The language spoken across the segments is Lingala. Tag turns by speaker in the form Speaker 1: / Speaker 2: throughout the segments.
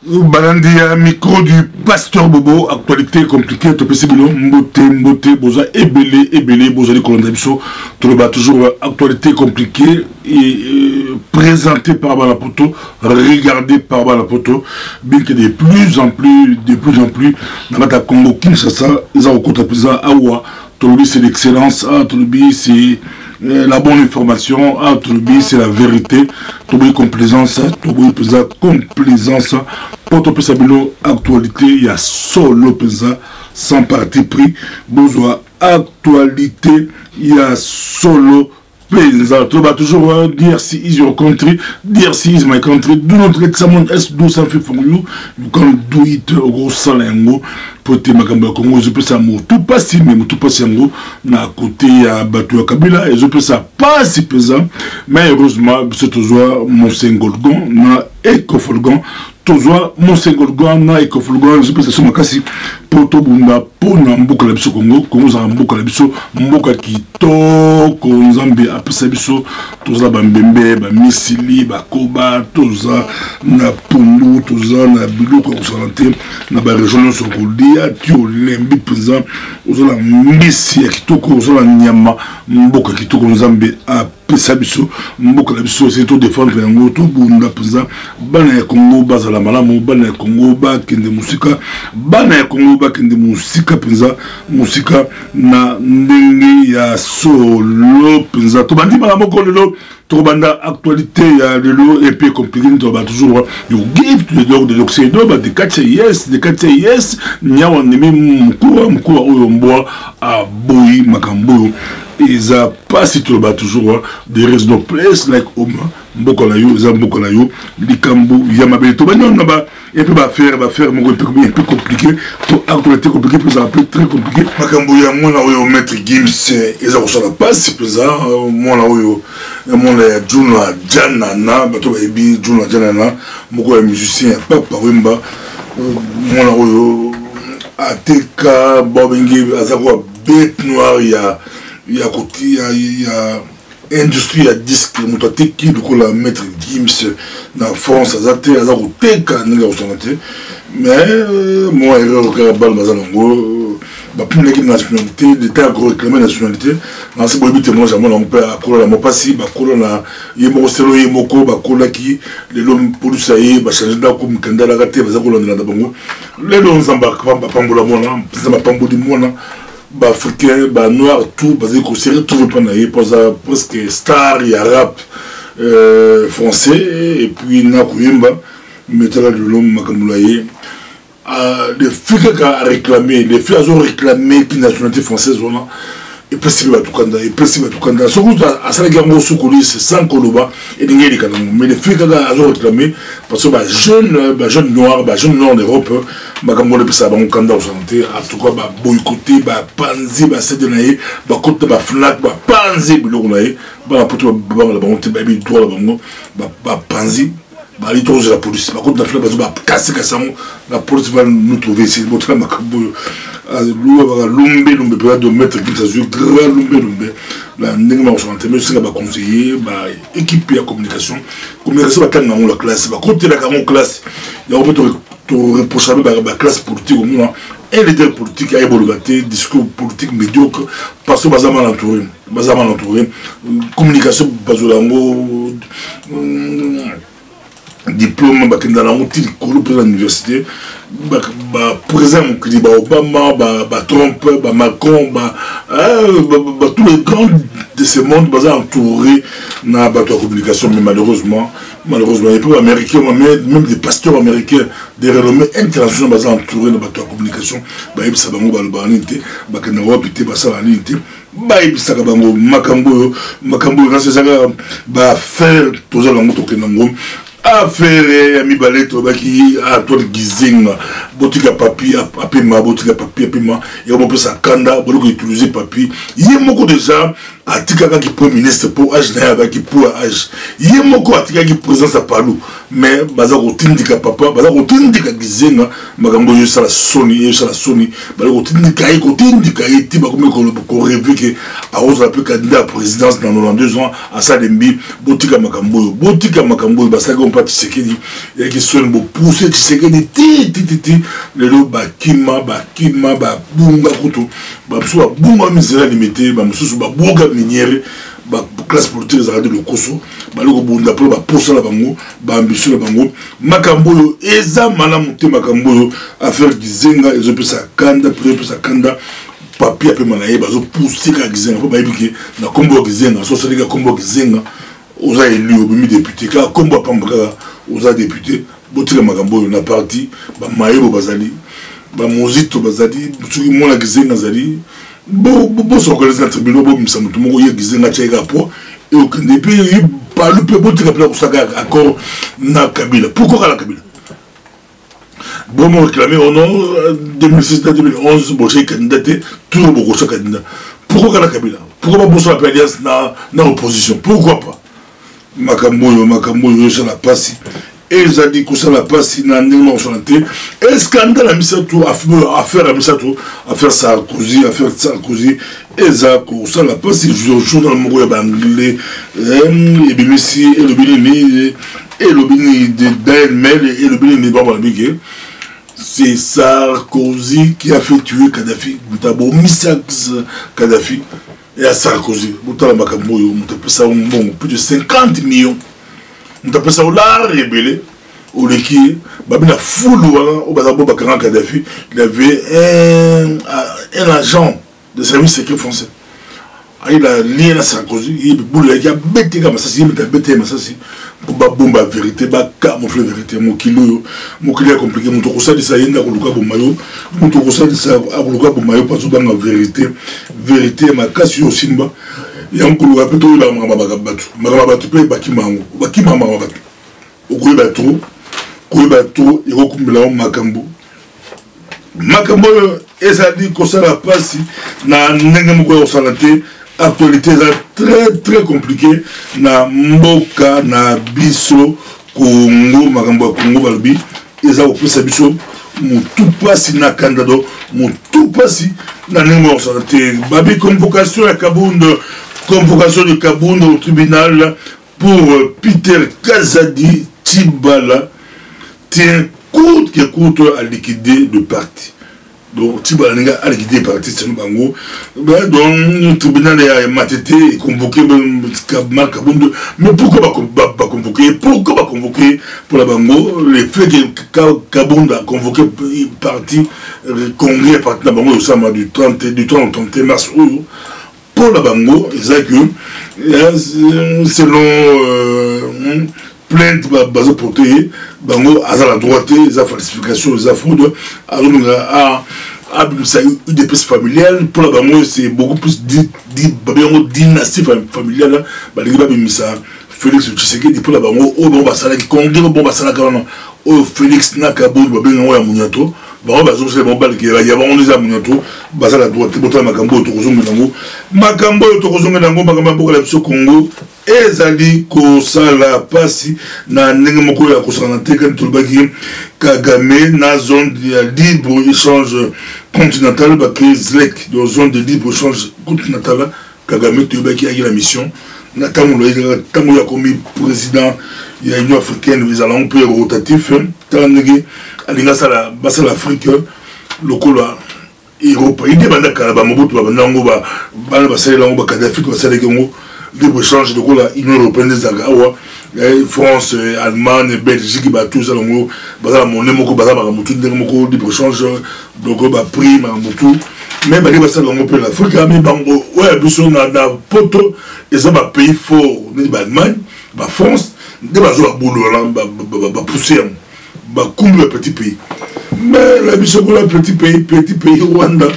Speaker 1: Balandia, micro du pasteur Bobo, actualité compliquée, tout possible, mboté, boza, ébélé, boza, les colonnes d'Abisso, tout le bas, toujours actualité compliquée, et présentée par Balapoto, regardée par Balapoto, bien que de plus en plus, dans la Congo, Kinshasa, ils ont rencontré président Awa, tout le c'est l'excellence, tout le c'est la bonne information, tout le c'est la vérité, tout le complaisance, tout le complaisance, pour tout le actualité, il y a solo pesa, sans parti pris, besoin actualité, il y a solo pesa, tu vas toujours dire si is your country, dire si is my country, do not let someone else do something for you, you can do it au gros salengo, pour te makamba Congo, je peux ça mou, tout pas si même, tout pas si yango, na côté à Batu à Kabila, et je peux ça pas si pesant, mais heureusement, c'est toujours mon Sengolgon, na Ekofolgon, toujours mon Sengolgon, na Ekofolgon, je peux ça sur ma casse, pour tout bunda, pour na mboka la biso Congo, Congo za mboka la biso, mboka kito, Konzambe, après ça biso, toujours bambembe, ba misili, ba koba, toujours na pundu, toujours na biloko ko santé, na ba région sokoldi, tu lembi pesa, ozola mbisi ya kitoko, ozola nyama, mboka kitoko Nzambe a pesa biso, mboka la biso c'est tout défendre yango, tout bunda pesa, bana ya Congo bazala malamu, bana ya Congo ba kende musika, bana ya Congo ba kende musika pesa, musika na ndenge ya solo pesa, to bandi malamu ko lelo, to banda actualité ya lelo et puis compliqué, to ba toujours you give to the dog de l'Occident, ba de kacha yes, nyawa nemi mkua oyo mboa a boui makambo. Ils n'ont pas si tu le bats toujours des restes de place like Oma, Mbokolayo, Zambokolayo, Likambo, Yamabé, tout le monde et puis va faire un peu compliqué, pour actualité compliquée, puis ça peut être très compliqué. Makambo, moi là où maître Gims, ils ont reçu la passe, c'est pesant, moi là où là Juna Janana, bateau baby Juna Janana, moi musicien, Papa Wimba, moi là où Ateka, Bobengi, Azakwa, bête noire, il y a industrie à disque, qui du coup la maître Gims dans France, mais moi, erreur balle Mazalongo, pour l'équipe nationalité, l'État a réclamé la nationalité. Dans ce moment, moi, j'ai mon père à Kola, mon passé, Bakola, Yemoselo, Yemoko, Bakola qui, les hommes policiers, Bachange comme Kandala Gate, Bazakola de la Bango, les hommes embarquent, Pambola Mona, Pambo de Mona. Africain, noir, tout, basé qu'on s'est retrouvé pendant presque star, il y a rap français, et puis Nakuyemba, métal de l'homme, Makamoulaye. Les filles qui ont réclamé, les filles ont réclamé qu'une nationalité française, et puis c'est tout Kanda. Ce coup, à Salagambo Soukoulis, sans Koloba, et les mais les filles qui ont réclamé, parce que jeunes noirs d'Europe, Makambo le ça Kanda au santé, en tout cas, boycotté, panzi, sédenaï, côté, fnac, panzi, bilonaï, poto, la bonté, baby, toi, la bongo, panzi. Les tours de la police, par contre, la police va nous trouver ici. L'Umbe, de mettre l'Umbe, la Négma, mais c'est la conseiller, équipé à communication. Communication, la classe, côté la classe, il y a un reprochable la classe politique au moins. Un leader politique a évolué, discours politique médiocre, parce que basalement entouré, communication, basolango. Diplôme dans la montée de l'université, président Obama, Trump, Macron, tous les grands de ce monde entourés dans la communication, mais malheureusement, les peuples américains, même des pasteurs américains, des renommées internationales entourés dans la communication, affaire Ami Balé Tobaki à toi Gizing botika papier apema botika papier apema et on peut ça kanda bon utiliser papier yemoko déjà atika ki premier ministre pour âge na qui pour âge yemoko atika ki présence à Palou mais baza ko tindika papa baza ko tindika gizenga makambo yo sala soni baza ko tindika eti ba ko rêver que a osa peu candidat à présidence dans 92 ans à ça dembi botika makambo basa ko pas Tshisekedi et qui sonne bo pousser Tshisekedi ti le lo bakima bunga kutu ba so bunga misera limité ba mususu ba bunga minière ba classe politique za radio le koso ba lo bunda pour ba posa la bango ba ambition la bango makambo yo eza malamu te makambo yo affaire gizenga ezo pesa kanda papier pe manaye bazo pousser ka gizenga ba yibike na kombo gizenga so seleka kombo gizenga oza élu obimi député ka kombo pambaka oza député botika makambo yo na parti ba mayebo bazali ba mozito bazali soki mona gizenga zali bo so organiser na tribunal bo misa mutu moko ye gizenga tsheka po et okende pe palu pe botika pe kusaka accord na Kabila pourquoi la Kabila bon me réclamer au nom 2006 2011 bo chez candidaté tout le beaucoup candidat pourquoi la Kabila pourquoi pas bosso la alliance na opposition pourquoi pas makambo yo sur la passe et ils ont dit que ça la passe dans le chanté et scandale à Misato affaire Sarkozy et ça que ça la passe jour dans le mot anglais et BBC et le Bini et le Bini de Daimel et le Bini de Bamabike c'est Sarkozy qui a fait tuer Kadhafi d'abord Misax Kadhafi et à Sarkozy butala makambo yo mutapesa bon plus de 50 millions on appelle ça l'art rébellé au leki babina foulou au bazabo bakaran Kadhafi il avait un agent de service secret français il a lié à Sarkozy il boule il a bêté comme ça il a bêté mais ça c'est pour ba bomba vérité ba camoufler vérité mon kilo est compliqué mon tokosa de ça yenda koluka bomayo mon tokosa de ça akoluka bomayo pas tout dans vérité ma casse yo simba yankuluka pe to la makabatu pe bakima makabatu okuba to ikokumbela makambo ezali kosala pasi na ndenge moko ya kosala te actualité très compliqué na mboka na biso Congo makambo ya Congo balobi eza kopesa biso mutu pasi na kandado mutu pasi na ndenge moko ya kosala te babi convocation de Kabound au tribunal pour Peter Kazadi Tibala tient coûte que coûte à liquider le parti. Donc Tibala a liquidé le parti, c'est donc le tribunal a matété et convoqué Kabound. Mais pourquoi pas convoquer? Pourquoi pas convoquer pour la Bango? Le fait que Kabound a convoqué le parti congrès parti la Bango du 30 au 31 mars. Pour la Bango, selon plainte basée portée, Bango a la droite, les falsifications, les fraudes, a une dépense familiale. Pour la Bango, c'est beaucoup plus dynastie familiale. Félix Tshisekedi pour la Bango, au bon basala qui congrès, au bon basala au Félix Nakabo, Babin Mouniato. Bah bah c'est bon bal qui y a on les a monato bah ça la droite bota makambo to kozonga nango makambo la biso Congo ezali ko sala pasi na ndenge moko ya kosana te kan tulbaki Kagame na zone de libre échange continental ba Zlek dans zone de libre échange continental Kagame tulbaki a la mission na tango ya komi président ya Union africaine les allons peu rotatif tangi alinga sala basa l'Afrique lokola Europe il demande ka Mobutu banango ba basala ngo ba Kadhafi basala ngo libre échange lokola Union européenne des agawa France Allemagne Belgique ba tout ça ngo basala monnaie moko basala ba mutu ndenge moko libre échange donc ba prix ma mutu mais ba basala ngo pe l'Afrique mais bango ouais biso na poto et ça ba pays fort ni ba Allemagne ba France de bazo ba boulot là ba pousser le petit pays. Mais la mission pour le petit pays Rwanda,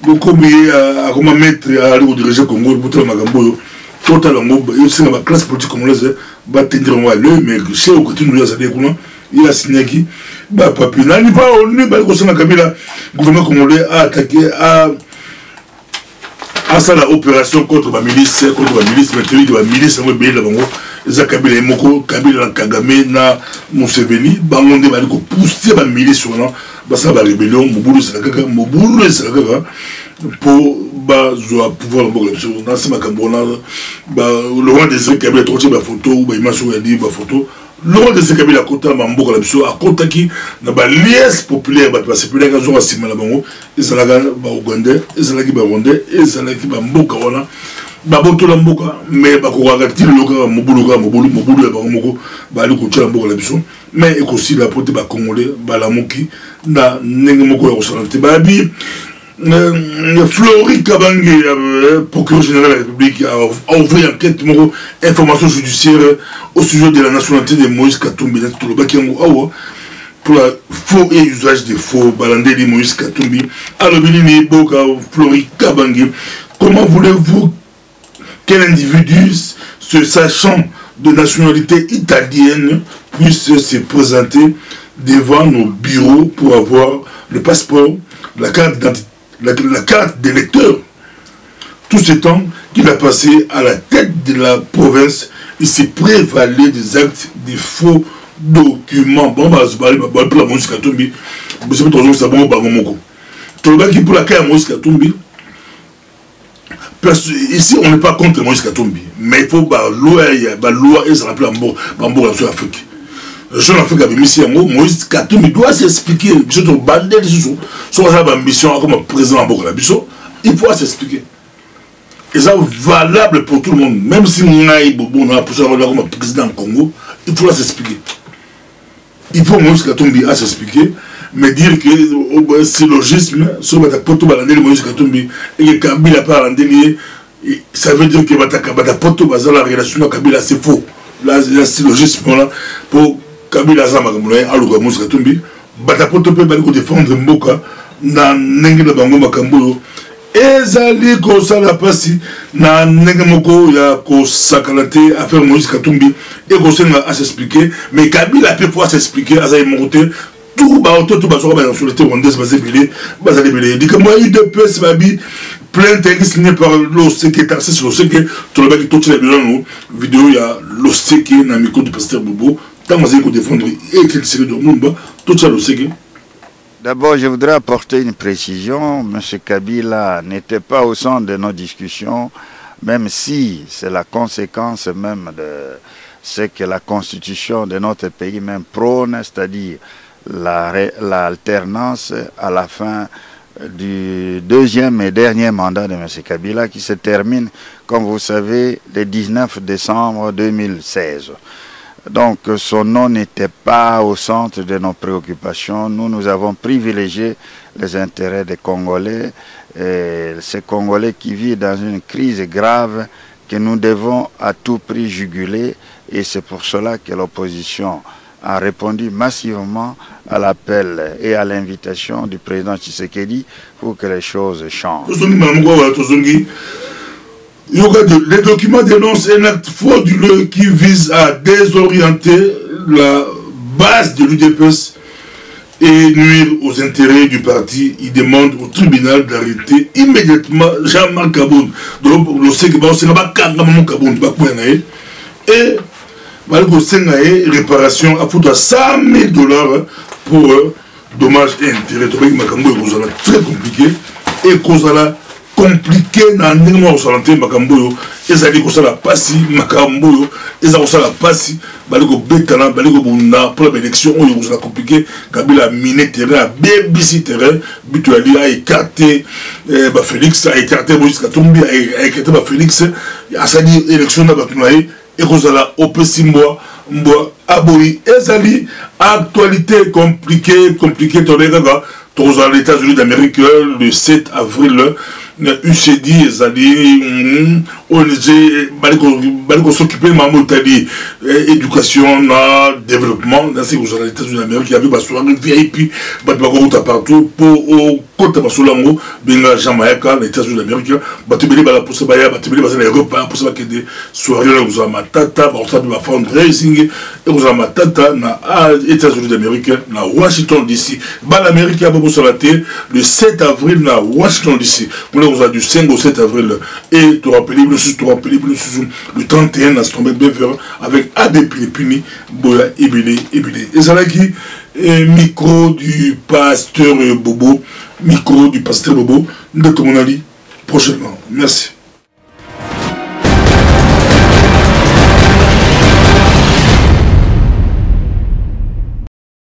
Speaker 1: le commis à comment mettre à aller au diriger Congo, pour le Magambo, totalement, c'est la classe politique congolaise, va tenir un mais chez au côté de nous, il a signé qui bah papi nani va ONU bah qu'on Kabila gouvernement congolais a attaqué à ça la opération contre la milice maintenant la milice on veut la bango za Kabila moko Kabila Kagame na Museveni bango nde bali ko pousser la milice sur là bah ça va rébellion Mobutu c'est la pour pouvoir dans ce macambona le roi des Kabila troché la photo ou bah image ou dit la photo le roi des Kabila kota mamboka la biso a kota ki na ba liesse populaire ba populaire ka zo asima la bango ezalaka ba Ougandais ezalaki ba Rwandais ezalaki ba mboka wana ba boto la mboka mais ba ko rakati le loka mobulu ya bango moko ba ali ko tshela mboka la biso mais aussi la pote ba congolais ba la moki na ndenge moko ya kosalante ba bi Flori Kabange, procureur général de la République, a ouvert une enquête, information judiciaire au sujet de la nationalité de Moïse Katumbi, pour la faux et usage des faux, Balandé de Moïse Katumbi. Alors, Flori Kabange, comment voulez-vous qu'un individu se sachant de nationalité italienne puisse se présenter devant nos bureaux pour avoir le passeport, la carte d'identité, la carte d'électeur? Tout ce temps qu'il a passé à la tête de la province, il s'est prévalé des actes, des faux documents. Bon, bah, pour la Moïse Katumbi, vous savez, toujours, c'est bon, Bagomoko. Tout le qui pour la carte Moïse Katumbi, ici, on n'est pas contre Moïse Katumbi, mais il faut, loi, et ça rappelle Bambour sur l'Afrique. Jean Afrique avait mis en haut, Moïse Katumbi doit s'expliquer. Sur bandé, sur sa ambition comme président en Boka Bisso, il faut s'expliquer. Et ça valable pour tout le monde. Même si on a comme président au Congo, il faut s'expliquer. Il faut Moïse Katumbi à s'expliquer, mais dire que c'est logisme, sur la poto balandé Moïse Katumbi et que Kabila pas landé, ça veut dire que la poto bazar la relation avec Kabila c'est faux. Là, c'est logisme là pour Kabila Zama aluka Moïse Katumbi batapoto pe bali ko défendre mboka na ndenge na bango makambo ezali ko sala pasi na ndenge moko ya ko sakalate affaire Moïse Katumbi et ko senga à s'expliquer mais Kabila peut pouvoir s'expliquer à ça monter tout sur la nationalité rwandaise basé belé dit que moi UDPS babi plainte signée par l'OCK taxé sur l'OCK tout le bac tout les vidéo ya l'OCK na micro du pasteur Bobo.
Speaker 2: D'abord, je voudrais apporter une précision. M. Kabila n'était pas au centre de nos discussions, même si c'est la conséquence même de ce que la constitution de notre pays même prône, c'est-à-dire l'alternance à la fin du deuxième et dernier mandat de M. Kabila qui se termine, comme vous savez, le 19 décembre 2016. Donc son nom n'était pas au centre de nos préoccupations. Nous avons privilégié les intérêts des Congolais, et ces Congolais qui vivent dans une crise grave que nous devons à tout prix juguler, et c'est pour cela que l'opposition a répondu massivement à l'appel et à l'invitation du président Tshisekedi pour que les choses changent.
Speaker 1: Les documents dénoncent un acte frauduleux qui vise à désorienter la base de l'UDPS et nuire aux intérêts du parti. Il demande au tribunal d'arrêter immédiatement Jean-Marc Kaboun. Et réparation à foutre à 100 000 $ pour dommages et intérêts. Très compliqué et cause compliqué na ndenge au santé makamboyo ezali ko sala pasi makamboyo ezali ko sala pasi bali ko betana bali ko bunda pour l'élection on est compliqué Kabila miné terrain BBC terrain bitu ali a écarté ba Félix a écarté Moïse Katumbi a écarté ba Félix a sali élection na batunaye et ko sala opesi mboa aboyi ezali actualité compliquée tolega tous aux États-Unis d'Amérique le 7 avril UCD ezali ONG baliko s'occuper maman tali éducation na développement dans ces États-Unis d'Amérique. Il y avait des soirées VIP bateau partout pour au côté basolango benga Jamaïque les États-Unis d'Amérique bateau beli bala pour se baya bateau beli basa na Europe pour se que des soirées là vous avez tata ba ça va fundraising et vous avez tata na États-Unis d'Amérique na Washington DC ba l'Amérique a beaucoup salaté le 7 avril na Washington DC on vous a du 5 au 7 avril et tu rappelles le 31 à Stomber Bever avec AD Pilipini Boya Ebele. Et ça là qui micro du pasteur Bobo, micro du pasteur Bobo, de ton prochainement. Merci.